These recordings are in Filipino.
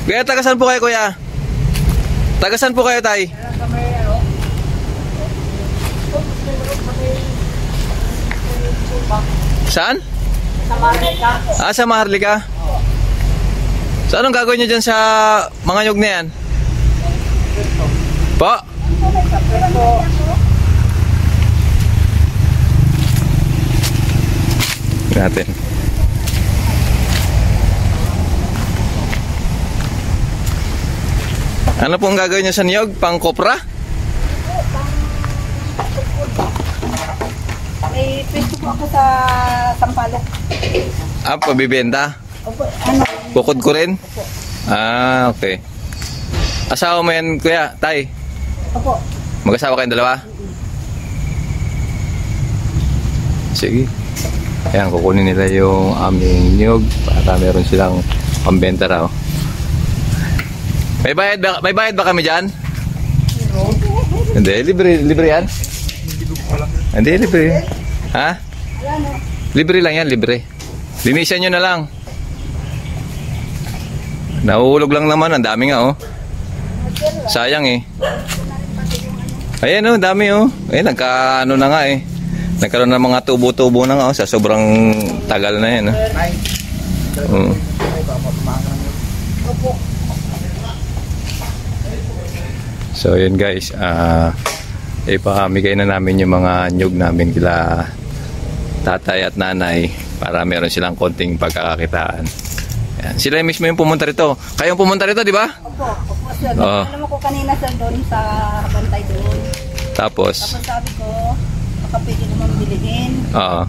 Kuya, tagasan po kayo, kuya? Tagasan po kayo, tay? Saan? Sa Maharlika. Ah, sa Maharlika? So, anong gagawin nyo dyan sa mga nyug na yan? Po? Natin. Ano pong gagawin nyo sa niyog? Pang kopra? May pwesto po ako sa Sampaloc. Ah, pabibenta? Opo, ano? Bukod ko rin? Opo. Ah, okay. Asawa mo yan, kuya, tay? Opo. Mag-asawa kayong dalawa? Sige. Ayan, kukunin nila yung aming niyog para meron silang pambenta raw. May bayad ba kami dyan? Hindi, libre yan? Hindi, libre. Ha? Libre lang yan, libre. Linisan nyo na lang. Nahuhulog lang naman, ang dami nga oh. Sayang eh. Ayan oh, dami oh. Ayan, nagka ano na nga eh. Nagkaroon ng mga tubo-tubo na nga oh, sa sobrang tagal na yan oh. So yun guys, ipamigay na namin yung mga nyug namin kila tatay at nanay para meron silang konting pagkakakitaan. Yan. Sila mismo yung pumunta rito. Kayong pumunta rito, di ba? Opo, opo sir. Oo. Alam mo ko kanina sir doon sa bantay doon. Tapos? Tapos sabi ko, baka pwede naman bilihin. Oo.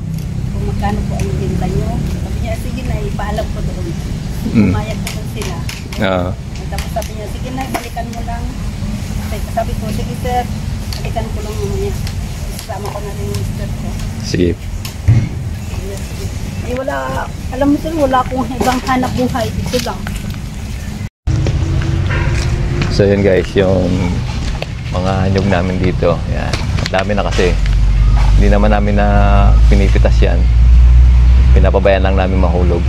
Kung magkano po ang benta nyo. Sabi niya, sige na, ipaalam ko doon. Pumayag naman sila. Oo. Tapos sabi niya, sige na, balikan mo lang. Sabi ko, sige sir, balikan ko lang mamaya. Isama ko na rin yung mister ko. Sige. Eh wala, alam mo sir, wala akong ibang hanap buhay. Ito lang. So yun guys, yung mga nyug namin dito. Yan. Dami na kasi. Hindi naman namin na pinipitas yan. Pinapabayan lang namin mahulog.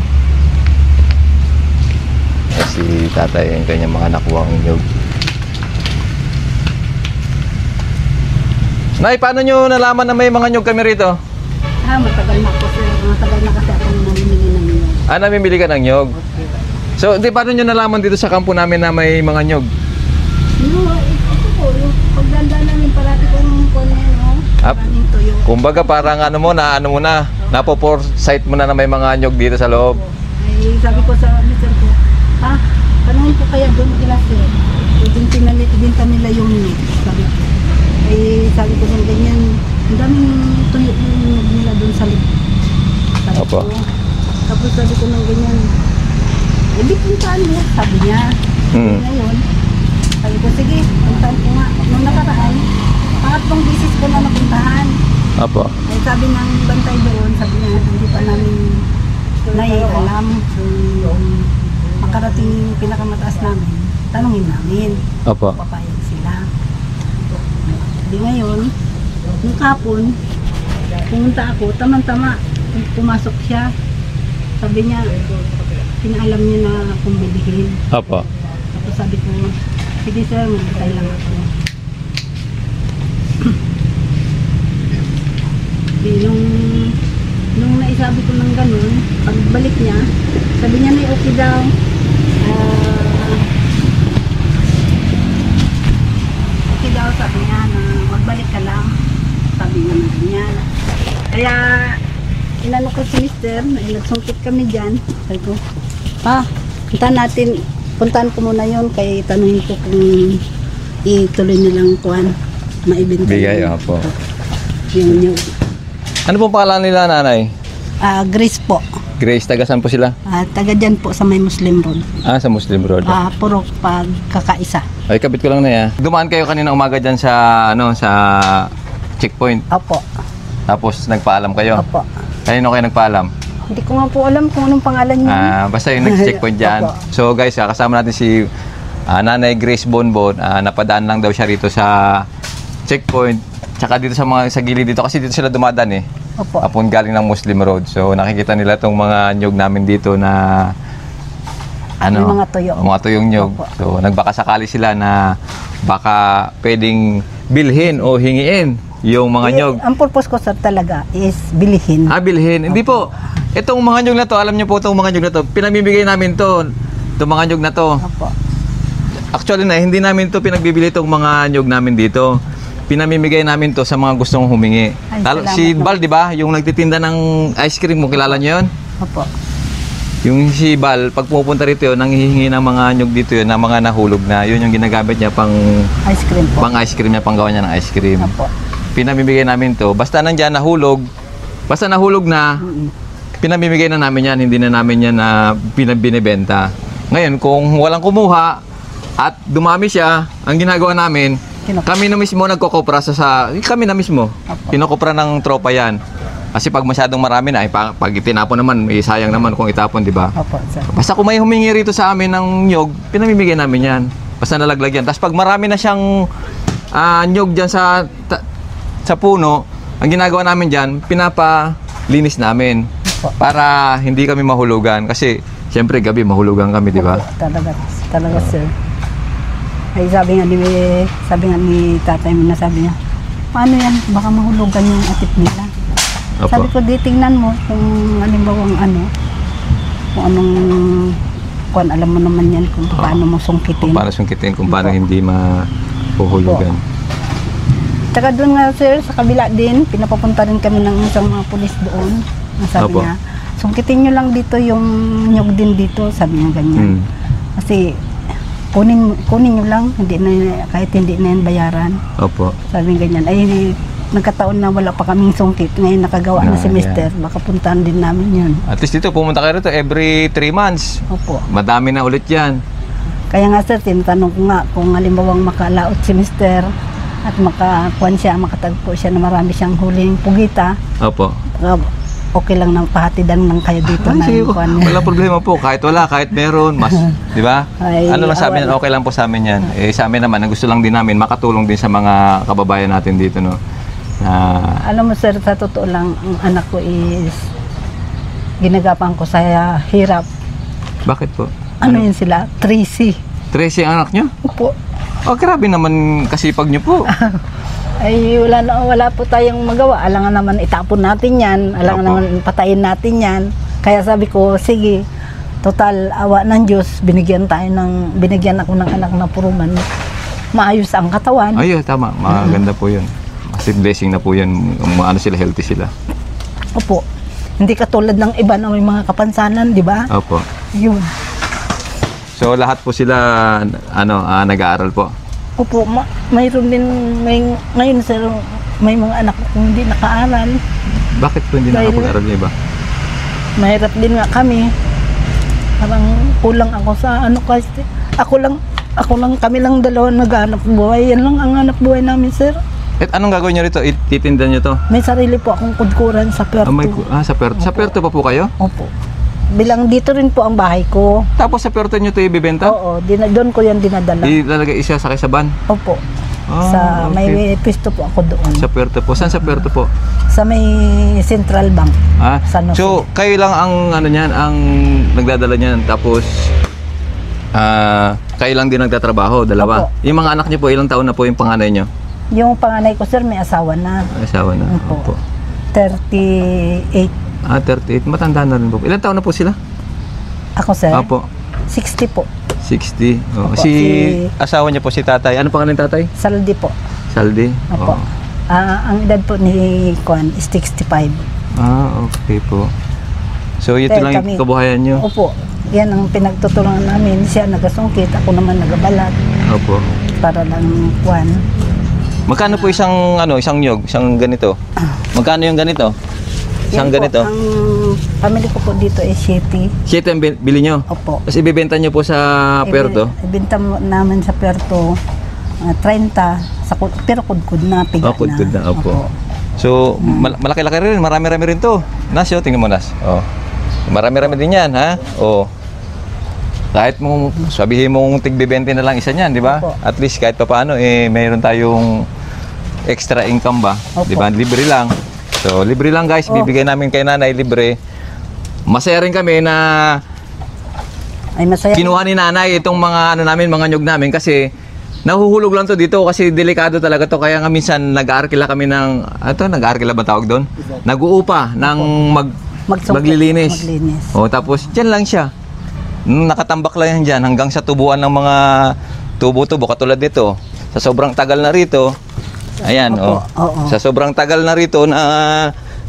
Si tatay yung kanyang mga nakuhang nyug. Nay, paano nyo nalaman na may mga nyug kami rito? Matagal na ako sir. Matagal na kasi akong namimili ng nyug. Ah, namimili ka ng nyug? So, di, paano nyo nalaman dito sa kampo namin na may mga nyug? No, ito po, yung pagdanda namin parati kong kuno no. Maraming tuyo. Kumbaga parang ano mo na, napo-foresight mo na may mga nyug dito sa loob. Ay, sabi ko sa mister ko, panahon ko kaya doon nila sir. Ibinta nila yung nyug. Sabi ko. Ay, sabi ko ng ganyan, ang daming tuyo yung nyug nila doon sa loob. Sabi ko. Tapos sabi ko ng ganyan, hindi puntaan mo, sabi niya. Ngayon, sabi ko, sige, puntaan ko nga. Nung nakaraan, pangatlong bisis ko na napuntahan. Apo. Ay, sabi ng bantay doon, sabi niya, hindi pa namin naialam kung makarating yung pinakamataas namin, tanungin namin. Apo. Papayag sila. Di ngayon, nung kapon, pumunta ako, tamang-tama, pumasok siya. Sabi niya, pinaalam niya na kung bilihin. Apo. Tapos sabi ko, sige sir, magbitay lang ako. Nung naisabi ko ng ganun, pagbalik niya, sabi niya may okay daw. Okay daw, sabi niya na magbalik ka lang. Sabi niya na ganyan. Kaya, inano ko si mister, nagsungkit kami dyan. Sabi ko, puntahan ko muna yun, kaya itanungin ko kung ituloy nilang kuhan, maibenta. Bigay, apo. Yung Ano pong pangalan nila, nanay? Grace po. Grace, taga saan po sila? Taga dyan po sa may Muslim Road. Ah, sa Muslim Road. Puro pagkakaisa. Ay, kabit ko lang na yan. Dumaan kayo kanina umaga dyan sa, sa checkpoint. Opo. Tapos nagpaalam kayo. Opo. Kanino kayo nagpaalam? Hindi ko nga po alam kung anong pangalan niya. Basta yung nag-checkpoint dyan. So guys, kasama natin si Nanay Grace Bonbon. Napadaan lang daw siya rito sa checkpoint. Tsaka dito sa gilid dito kasi dito sila dumadaan eh. Opo. Galing ng Muslim Road. So nakikita nila itong mga nyug namin dito na Yung mga tuyo. mga tuyong nyog. Opo. So, nagbakasakali sila na baka pwedeng bilhin o hingiin yung mga nyog. Ang purpose ko sir talaga is bilihin. Bilhin. Hindi po. Itong mga nyog na to, alam niyo po itong mga nyog na to, pinamimigay namin to. Itong mga nyog na to. Opo. Actually hindi namin to pinagbibili itong mga nyog namin dito. Pinamimigay namin to sa mga gustong humingi. Ay, Si salamat Bal, di ba? Yung nagtitinda ng ice cream mo, kilala niyo yun? Opo. Yung si Bal, pag pumupunta rito yun, nanghihingi ng mga nyog dito yun, ng mga nahulog na. Yun yung ginagamit niya Ice cream po. pang ice cream niya, panggawa niya ng ice cream. Opo. Pinamimigay namin to. Basta nandyan nahulog, basta nahulog na, pinamimigay na namin yan. Hindi na namin yan na binibenta. Ngayon, kung walang kumuha at dumami siya, ang ginagawa namin, kami na mismo nagkokopra kami na mismo. Opo. Kinokopra ng tropa yan. Kasi pag masyadong marami na, pag itinapon naman, sayang naman kung itapon, di ba? Opo, sir. Basta kung may humingi rito sa amin ng nyog, pinamimigay namin yan. Basta nalaglag yan. Tapos pag marami na siyang nyog dyan sa puno, ang ginagawa namin dyan, pinapalinis namin. Opo. Para hindi kami mahulugan. Kasi, siyempre, gabi mahulugan kami, di ba? Opo, talaga sir. Ay sabi nga ni tatay mo na sabi niya, paano yan? Baka mahulugan yung atip nila. Opo. Sabi ko, di tingnan mo kung halimbawa kung anong alam mo naman yan kung paano mo sungkitin. Kung paano sungkitin, kung paano hindi mahuhulugan. Tsaka doon nga sir, sa kabila din, pinapapunta rin kami ng isang mga pulis doon. Sabi Opo. niya, sungkitin nyo lang dito yung nyog din dito, sabi niya ganyan. Kasi kunin nyo lang, kahit hindi na yan bayaran. Opo. Sabi niya ganyan, ay nagkataon na wala pa kaming sungkit, ngayon nakagawa na si Mister, baka puntahan din namin yun. At least dito, pumunta kayo rito every 3 months. Opo. Madami na ulit yan. Kaya nga sir, tinatanong ko nga kung halimbawang makalaot si Mister at makatagpo siya na marami siyang huling pugita, Opo. okay lang nang pahatidan ng kayo dito na Sige, kuwan niya. wala problema po. Kahit wala, kahit meron, mas, di ba? Ay, Ano lang sa amin, wala. okay lang po sa amin yan. Sa amin naman, ang gusto lang din namin, makatulong din sa mga kababayan natin dito, no? Alam mo sir, sa totoo lang, ang anak ko is ginagapan ko sa hirap. Bakit po? Ano yun sila? 3C. 13 ang anak nyo? Opo. Oh, grabe naman kasipag nyo po. Ay, wala po tayong magawa. Alangan naman itapon natin yan. Alangan Opo. naman patayin natin yan. Kaya sabi ko, sige, total awa ng Diyos, binigyan ako ng anak na puruman. Maayos ang katawan. Ay, tama. Maganda po yun. Kasi blessing na po yan. Healthy sila. Opo. Hindi katulad ng iba na may mga kapansanan, di ba? Opo. Yun. So, lahat po sila, nag-aaral po. Opo, mayroon din, ngayon sir, may mga anak kong hindi nakaaral. Bakit po hindi Dahil- nakapag-aral yung iba? Mahirap din nga kami. Parang kulang ako sa kasi ako lang, kami lang dalawa naghanap buhay. Yan lang ang hanap buhay namin, sir. At anong gagawin nyo rito? Ititinda nyo to? May sarili po akong kudkuran sa Puerto. Sa Puerto. Sa Puerto pa po kayo? Opo. Bilang dito rin po ang bahay ko. Tapos sa Puerto nyo to ibibenta? Oo, doon ko yan dinadala. Ilalagay isa sa van? Opo. Ah, okay. May pwesto po ako doon. Sa Puerto po. Saan sa Puerto po? Sa may Central Bank. San Jose. So, kayo lang ang ang nagdadala niyan. Tapos kayo lang din nagtatrabaho, dalawa. Opo. Yung mga anak niyo po, ilang taon na po yung panganay niyo? Yung panganay ko, sir, may asawa na. Asawa na. Opo. 38. 38. Matanda na rin po. Ilang taon na po sila? Ako, sir? Opo. 60 po. 60. Oh. Opo, Si asawa niya po si tatay. Ano pangalan ng tatay? Saldi po. Saldi? Opo. Oh. Ang edad po ni Kwan is 65. Okay po. So, ito Kaya lang yung kabuhayan niyo? Opo. Yan ang pinagtutulungan namin. Siya nagasungkit, ako naman nagabalat. Opo. Para lang Kwan. Magkano po isang nyog, isang ganito? Magkano yung ganito? Isang Yan po, ganito? ang family ko po dito is 7. 7 ang bili nyo? Opo. Tapos ibebenta nyo po sa Puerto? Ibenta namin sa Puerto 30 pero kudkud na, piga Kudkud na, opo. So, malaki-laki rin, marami-rami rin to. Nas, tingnan mo, Nas. Oh. Marami-rami din yan, ha? Oh. Kahit mo, sabihin mong tigbibente na lang isa niyan, di ba? Opo. At least kahit pa paano, mayroon tayong extra income ba? Opo. Di ba? Libre lang. So, libre lang guys, bibigay namin kay nanay, libre. Masaya rin kami na Ay masaya. Kinuha ni nanay itong mga ano namin, mga nyug namin kasi nahuhulog lang to dito kasi delikado talaga to. Kaya nga minsan nag-aarkila kami ng, nag-aarkila ba tawag doon? Nag-uupa ng maglilinis. O tapos dyan lang siya. Nakatambak lang yan dyan hanggang sa tubuan ng mga tubo-tubo katulad dito. Sa sobrang tagal na rito, ayan, Oo. sa sobrang tagal na rito na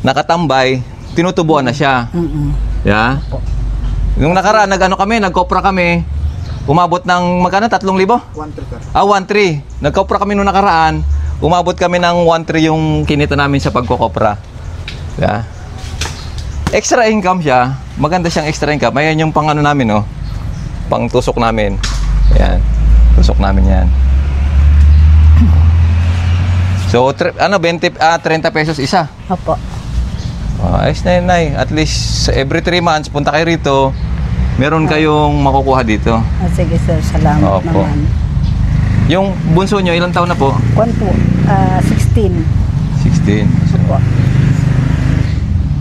nakatambay, tinutubuan na siya. Yeah? Yung nakaraan, nagkopra kami, umabot ng magkano? 3,000? 1,300. 1,300. Nagkopra kami nung nakaraan, umabot kami ng 1,300 yung kinita namin sa pagkokopra. Yeah? Extra income siya, maganda siyang extra income. Ayan yung pang ano namin, pang tusok namin. Ayan, tusok namin yan. So, 30 pesos isa. Opo. Ayos na yun, Nay. At least every 3 months, punta kayo rito, meron kayong makukuha dito. Sige sir, salamat Opo. naman. Yung bunso nyo, ilang taon na po? Kwan po, 16. 16. So, Opo.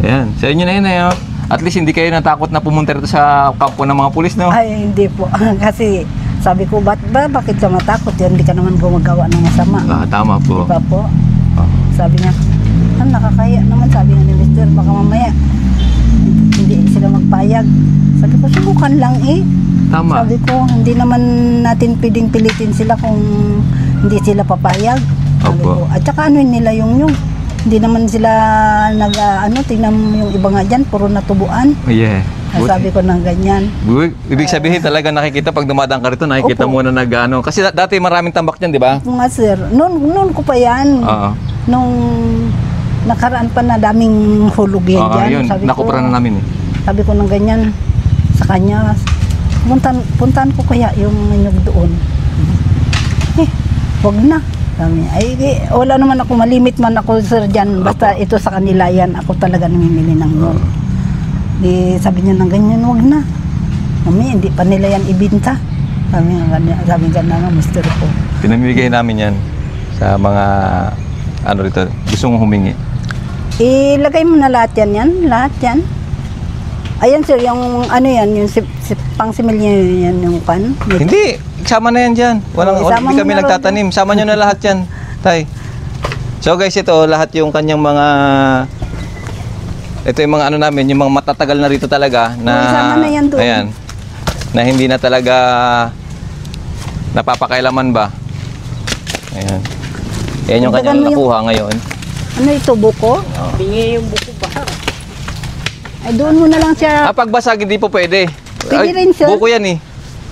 ayan. Sa inyo na yun, Nay. At least hindi kayo natakot na pumunta rito sa kampo ng mga pulis, no? Ay, hindi po. Kasi sabi ko, bakit ka matakot? Yan, hindi ka naman gumagawa ng masama. Tama po. Diba po? Ah. Sabi niya, nakakaya naman, sabi nga ni Mr. Baka mamaya, hindi sila magpayag. Sabi ko, subukan lang eh. Tama. Sabi ko, hindi naman natin pwedeng pilitin sila kung hindi sila papayag. Sabi Opo. ko, at saka ano nila yung hindi naman sila tingnan mo yung iba nga dyan, puro natubuan. Yeah. Sabi ko ng ganyan. Ibig sabihin talaga nakikita pag dumadaan ka rito, nakikita Opo. mo na kasi dati maraming tambak dyan, di ba? Nga sir, noon ko pa yan. Oo. Nung nakaraan pa na daming hulog yan dyan. Yun, nakupra na namin eh. Sabi ko ng ganyan sa kanya, puntahan ko kaya yung nyug doon. Wag na. Sabi niya, wala naman ako, malimit man ako sir dyan, basta ito sa kanila yan, ako talaga namimili ng nyug. Di sabi niya ng ganyan, wag na. Mami, hindi pa nila yan ibinta. Sabi nga na mister ko. Pinamimigay namin yan sa mga rito, gusto mong humingi. Ilagay mo na lahat yan, lahat yan. Ayan sir, yung yan, yung pang similya yan, yung pan. Hindi, sama na yan dyan. Isama Hindi mo kami na nagtatanim. Sama nyo na lahat yan, Tay. So guys, ito, lahat yung kanyang mga... Ito yung mga namin, yung mga matatagal na rito talaga na... Isama na yan doon. Ayan. Na hindi na talaga napapakailaman ba. Ayan. Ayan yung kanyang nakuha ngayon. Ano ito, buko? Bingi yung buko ba? Ay, doon mo na lang siya. Pagbasag, hindi po pwede. Pwede rin, sir. Buko yan eh.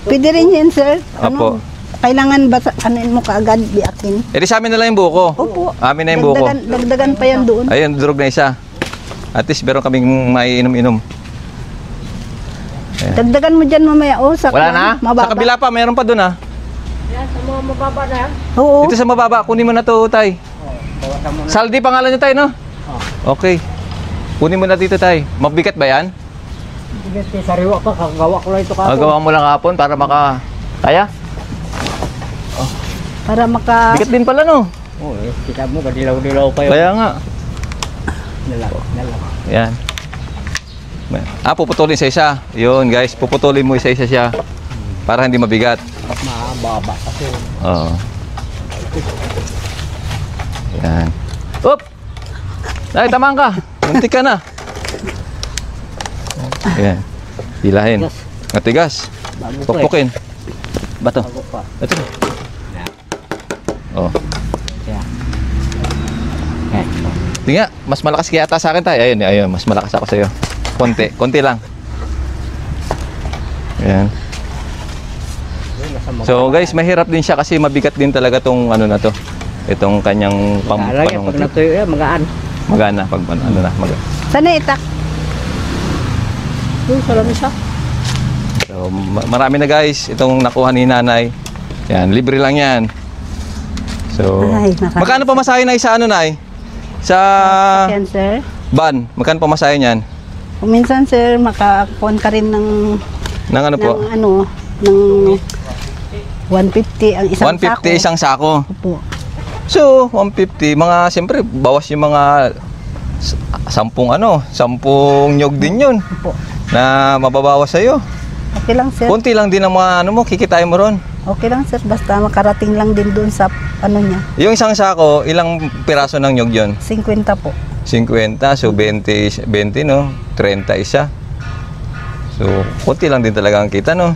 Pwede rin yan, sir. Opo. Kailangan ba mo kaagad biakin? E di sa amin na lang yung buko. Opo. Amin na yung buko. Dagdagan pa yan doon. Ayun, durog na isa. At least meron kaming maiinom-inom. Ayan. Dagdagan mo dyan mamaya. Sa Wala na? Mababa. Sa kabila pa, meron pa dun ah. Yan, sa mga mababa na yan. Oo. Dito sa mababa, kunin mo na to, Tay. Saldi pangalan niyo, Tay, no? Okay. Kunin mo na dito, Tay. Mabigat ba yan? Sige, sariwa pa, kagawa ko lang ito kapon. Gawa mo lang hapon para maka... Kaya? Para Bigat din pala, no? Oo, kita mo, kadilaw-dilaw kayo. Kaya nga. Nalang. Yan. Puputulin sa isa. Yun, guys. Puputulin mo isa-isa siya. Para hindi mabigat. Mababa kasi. Oo. Yan. Up! Ay, tamaan ka. Muntik ka na. Ayan. Hilahin. Matigas. Bago pa eh. Pukpukin. Bato. Bago pa. Ito. Oh. Kaya. Tingnan, mas malakas kaya ata sa akin tayo. Ayun, ayun, mas malakas ako sa iyo. Konti lang. Ayan. So guys, mahirap din siya kasi mabigat din talaga tong ano na to. Itong kanyang Lagi, pag natuyo yan, magaan. magana pag ano na, magana. Sana itak. Doon, sa lamisa. So marami na guys itong nakuha ni nanay. Yan, libre lang yan. So, Ay, nakaka- magkano pamasahe na sa ano nay? Sa Yan, sir. van, magkano pamasahe niyan? Kung minsan, sir, makakuha ka rin ng Nang ano po? ng 150 ang isang 150 sako. isang sako. Opo. So, 150, mga siyempre bawas yung mga 10 nyog din yun Opo. na mababawas sa iyo. Okay lang, sir. Kunti lang din ang mga ano mo, kikitain mo ron. Okay lang, sir. Basta makarating lang din doon sa ano niya. Yung isang sako, ilang piraso ng nyug yun? 50 po. 50, so 20 no? 30 isa. So, kunti lang din talaga ang kita, no?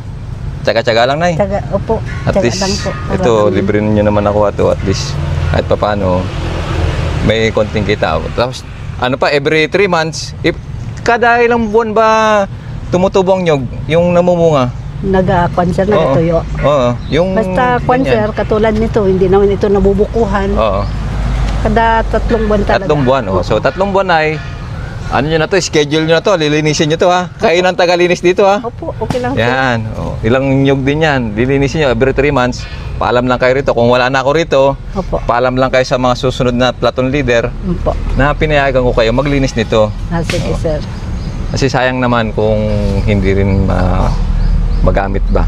Tsaga-tsaga lang, Nay. Tsaga, opo. At Tsaga least, lang po. Para ito, lang- libre ninyo naman ako ato. At least, kahit pa paano, may konting kita. Tapos, ano pa, every 3 months, kada ilang buwan ba tumutubo ang nyog, yung namumunga? Nag-cancer na Oo. tuyo. Oo. Yung Basta ganyan. cancer, katulad nito, hindi naman ito nabubukuhan. Oo. Kada 3 buwan talaga. 3 buwan. Oh. So, 3 buwan ay, ano nyo na to, schedule nyo na to, lilinisin nyo to ha. Kayo ng tagalinis dito ha. Opo, okay lang po. Yan. Oh. Ilang nyog din yan. Lilinisin nyo every 3 months. Paalam lang kayo rito. Kung wala na ako rito, Opo. paalam lang kayo sa mga susunod na platoon leader Opo. na pinayagan ko kayo maglinis nito. Sige, sir. Kasi sayang naman kung hindi rin magamit ba.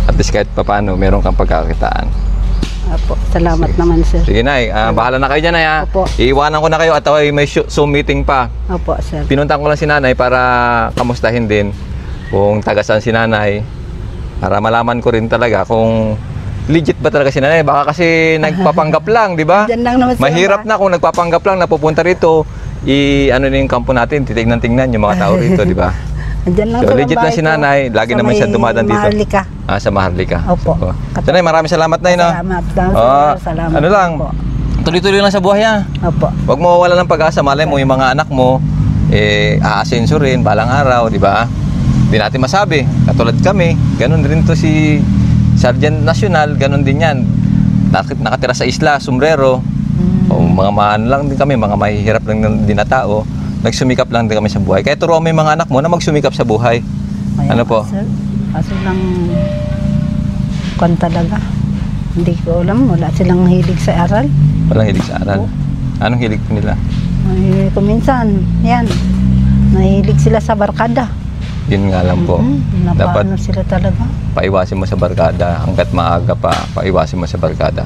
At least kahit paano, meron kang pagkakitaan. Opo, salamat naman, sir. Sige, Nay. Bahala na kayo dyan, Nay. Ha? Opo. Iiwanan ko na kayo at ako ay may Zoom meeting pa. Opo, sir. Pinuntan ko lang si Nanay para kamustahin din kung taga saan si Nanay. Para malaman ko rin talaga kung legit ba talaga si Nanay. Baka kasi nagpapanggap lang, di ba? Diyan lang naman sir. Mahirap na kung nagpapanggap lang, napupunta rito, ano na yung kampo natin, titignan-tingnan yung mga tao rito, di ba? Diyan lang So, sa legit na bahay si ko. Nanay. Lagi Sa naman siya may dumadaan dito. Maharlika. Sa Maharlika. Opo. So, Nanay, maraming salamat, Nay. No? Salamat. Salamat, Ah, sir. Salamat ano lang, po. tuloy-tuloy lang sa buhay, ha? Opo. Huwag mo wala ng pag-asa. Malay mo, yung mga anak mo, aasenso rin, balang araw, di ba? Hindi natin masabi. Katulad kami, ganun rin to si Sergeant National, ganun din yan. Nakatira sa isla, sombrero. O mga maan lang din kami, mga mahihirap lang din na tao. Nagsumikap lang din kami sa buhay. Kaya turuan mo yung mga anak mo na magsumikap sa buhay. Kaya Ano po? Sir, kaso lang, kwan talaga. Hindi ko alam, wala silang hilig sa aral. Walang hilig sa aral. Anong hilig po nila? Ay, kuminsan, yan, nahilig sila sa barkada. Yun nga lang po. Dapat Napaano sila talaga. paiwasin mo sa barkada. Hanggat maaga pa, paiwasin mo sa barkada.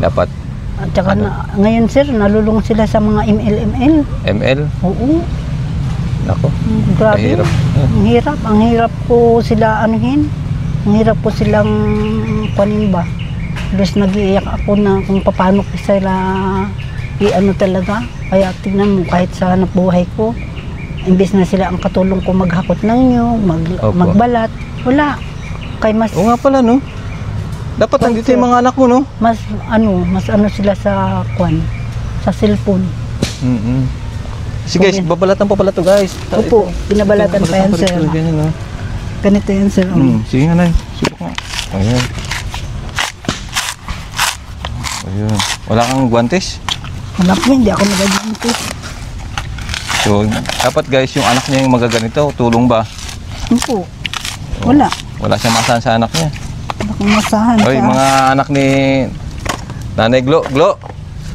Dapat At saka ngayon sir, nalulung sila sa mga ML. ML. Oo, Nako. grabe. Mahirap. Ang hirap po sila anuhin. Ang hirap po silang kunin ba. Tapos nag-iiyak ako na kung paano ko sila i-ano talaga. Kaya tingnan mo, kahit sa hanap buhay ko, imbes na sila ang katulong ko maghakot ng nyug, Opo. magbalat, wala. Kay mas Oo nga pala, no? Dapat nandito yung mga anak mo, no? mas ano sila sa kwan, sa cellphone. Mm-mm. Sige, guys, babalatan pa pala to, guys. Opo, binabalatan pa yan, sir. Ganyan, no? Ganito yan, sir. Sige nga, Nay. Subok nga. Ayan. Ayun. Wala kang guantes? Wala po, hindi ako nagaganti. So, dapat guys, yung anak niya yung magaganito, tulong ba? Opo, wala. Wala siyang masahan sa anak niya. Wala akong masahan Oy, sa mga anak ni Nanay Glo,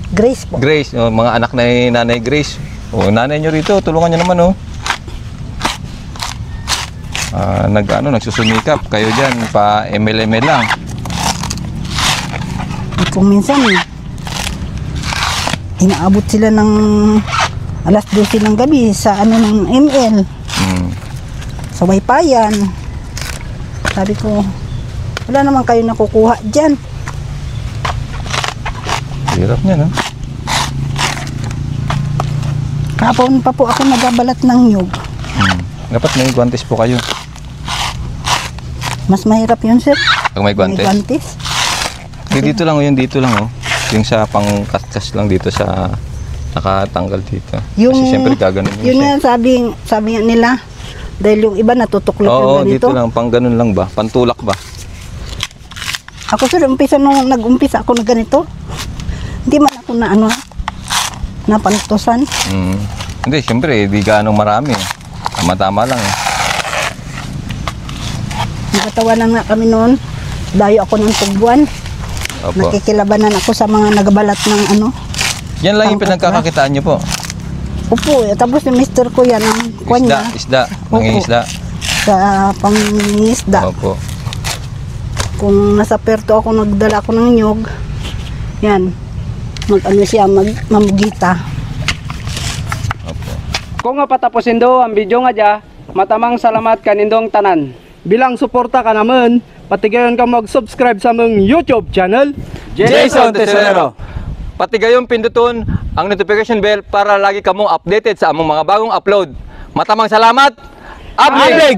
Grace po. Grace, mga anak ni Nanay Grace. O, nanay nyo rito, tulungan nyo naman, oh. Nagsusumikap kayo dyan, pa ML lang. Kung minsan, inaabot sila ng alas 12 ng gabi sa ano ng ML, sa Waypayan. Sabi ko, wala naman kayo nakukuha dyan. Hirap niya, no? Kapon pa po ako nagabalat ng nyug. Dapat may guantes po kayo. Mas mahirap yun, sir. Pag may guantes. May guantes. Dito lang, oh, yun dito lang, oh. Yung sa pangkaskas lang dito sa nakatanggal dito. Kasi siyempre gaganon Yun siya. nga, sabi nga nila, dahil yung iba natutuklap Oo, yung ganito. dito lang, pang ganun lang ba? Pantulak ba? Ako sir, nung nag-umpisa ako na ganito, hindi man ako na ano, napantusan. Hindi, siyempre, di gaano marami. Tama-tama lang, eh. Nakatawanan nga kami noon, dayo ako ng tugbuan. Opo. Nakikilabanan ako sa mga nagabalat ng ano. Yan lang yung Pangkatwa. pinagkakakitaan nyo po. Upo, tapos yung mister ko yan, ang kwan niya, Isda, Opo. mangingisda. sa pangingisda. Opo. Kung nasa Perto ako, nagdala ako ng nyog, yan, mag-ano siya, mamugita. Opo. Kung nga patapusin do ang video nga dya, matamang salamat kanindong tanan. bilang suporta ka naman, pati gayon ka mag-subscribe sa among YouTube channel. Jason Tesorero. Pati gayong pinduton ang notification bell para lagi kamo updated sa among mga bagong upload. Matamang salamat. Ablig!